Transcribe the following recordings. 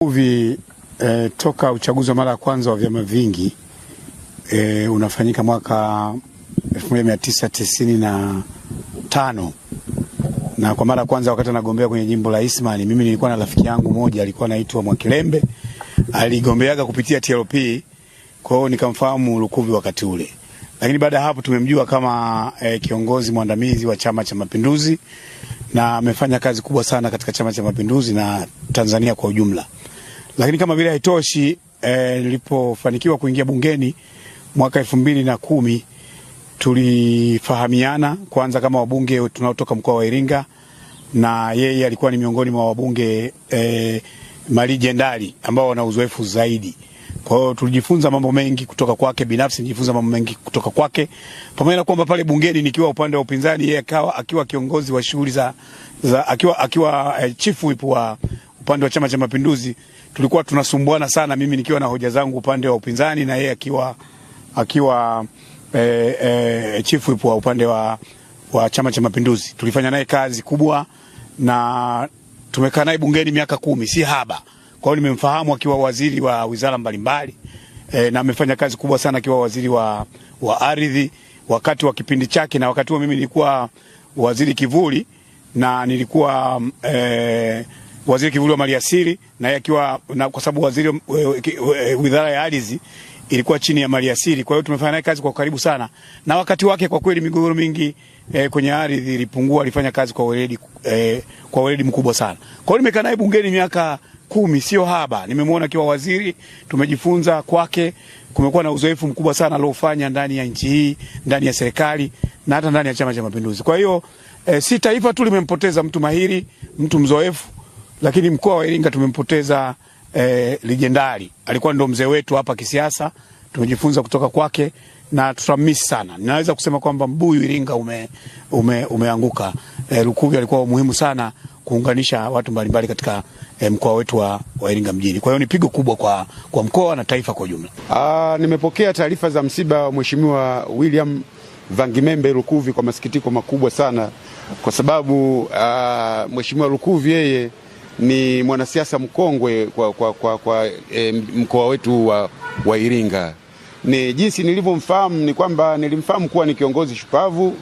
Lukuvi toka uchaguzi wa mara ya kwanza wa vyama vingi unafanyika mwaka 1995 na kwa mara ya kwanza wakati anagombea kwenye jimbo la Ismani, mimi nilikuwa na rafiki yangu moja alikuwa anaitwa Mwakilembe, aligombeaga kupitia TLP, kwa hiyo nikamfahamu Lukuvi wakati ule. Lakini baada ya hapo tumemjua kama kiongozi mwandamizi wa Chama cha Mapinduzi na amefanya kazi kubwa sana katika Chama cha Mapinduzi na Tanzania kwa ujumla. Lakini kama vile haitoshi, nilipofanikiwa kuingia bungeni mwaka 2010 tulifahamiana kwanza kama wabunge tunaotoka mkoa wa Iringa, na yeye alikuwa ni miongoni mwa wabunge malijendari ambao wana uzoefu zaidi. Kwa hiyo tulijifunza mambo mengi kutoka kwake, binafsi nijifunza mambo mengi kutoka kwake. Pamoja na kwamba pale bungeni nikiwa upande wa upinzani, yeye akiwa kiongozi wa shughuli za akiwa chief whip wa upande wa Chama cha Mapinduzi, tulikuwa tunasumbuana sana, mimi nikiwa na hoja zangu upande wa upinzani na yeye akiwa chief whip wa upande wa Chama cha Mapinduzi. Tulifanya naye kazi kubwa na tumekaa naye bungeni miaka 10, si haba. Kwa hiyo nimemfahamu akiwa waziri wa wizara mbalimbali na amefanya kazi kubwa sana akiwa waziri wa ardhi wakati wa kipindi chake, na wakati huo mimi nilikuwa waziri kivuli na nilikuwa waziri kivuli wa maliasili, na yeye akiwa kwa sababu waziri wizara ya ardhi ilikuwa chini ya maliasili. Kwa hiyo tumefanya naye kazi kwa karibu sana, na wakati wake kwa kweli migogoro mingi kwenye ardhi ilipungua, alifanya kazi kwa weledi mkubwa sana. Kwa hiyo nimekaa naye bungeni miaka 10, sio haba. Nimemwona akiwa waziri, tumejifunza kwake, kumekuwa na uzoefu mkubwa sana aliofanya ndani ya nchi hii, ndani ya serikali na hata ndani ya Chama cha Mapinduzi. Kwa hiyo si taifa tu limempoteza mtu mahiri, mtu mzoefu, lakini mkoa wa Iringa tumempoteza legendari. Alikuwa ndo mzee wetu hapa kisiasa, tumejifunza kutoka kwake na tutamisi sana. Ninaweza kusema kwamba mbuyu Iringa umeanguka. Lukuvi alikuwa muhimu sana kuunganisha watu mbalimbali katika mkoa wetu wa Iringa mjini. Kwa hiyo ni pigo kubwa kwa mkoa na taifa kwa ujumla. Nimepokea taarifa za msiba wa Mheshimiwa William Vangimembe Lukuvi kwa masikitiko makubwa sana, kwa sababu Mheshimiwa Lukuvi yeye ni mwanasiasa mkongwe kwa mkoa wetu wa Iringa. Ni jinsi nilivyomfahamu ni kwamba nilimfahamu kuwa ni kiongozi shupavu,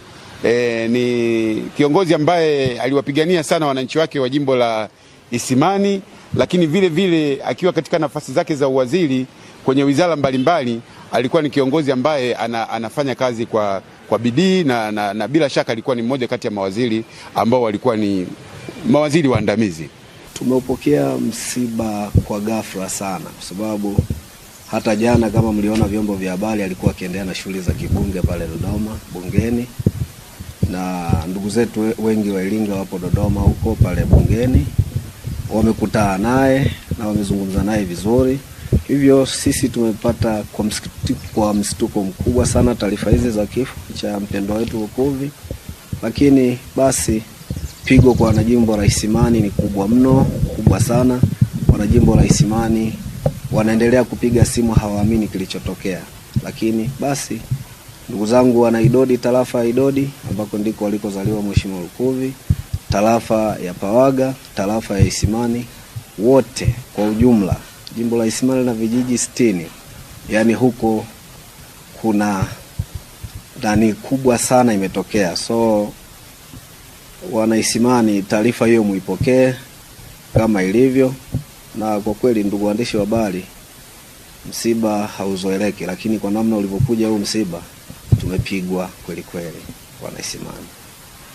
ni kiongozi ambaye aliwapigania sana wananchi wake wa jimbo la Isimani, lakini vile vile akiwa katika nafasi zake za uwaziri kwenye wizara mbalimbali alikuwa ni kiongozi ambaye anafanya kazi kwa bidii na bila shaka alikuwa ni mmoja kati ya mawaziri ambao walikuwa ni mawaziri waandamizi. Tumeupokea msiba kwa ghafla sana, kwa sababu hata jana kama mliona vyombo vya habari alikuwa akiendelea na shughuli za kibunge pale Dodoma bungeni, na ndugu zetu wengi wa Iringa wapo Dodoma huko pale bungeni, wamekutana naye na wamezungumza naye vizuri. Hivyo sisi tumepata kwa mshtuko mkubwa sana taarifa hizi za kifo cha mpendwa wetu Lukuvi, lakini basi pigo kwa wanajimbo la Isimani ni kubwa mno, kubwa sana. Wanajimbo la Isimani wanaendelea kupiga simu, hawaamini kilichotokea. Lakini basi ndugu zangu wana Idodi, tarafa ya Idodi ambako ndiko walikozaliwa Mheshimiwa Lukuvi, tarafa ya Pawaga, tarafa ya Isimani, wote kwa ujumla, jimbo la Isimani na vijiji 60, yani huko kuna ndani kubwa sana imetokea. So wana Isimani, taarifa hiyo muipokee kama ilivyo, na kwa kweli ndugu waandishi wa habari, msiba hauzoeleki, lakini kwa namna ulivyokuja huu msiba tumepigwa kweli kweli wana Isimani.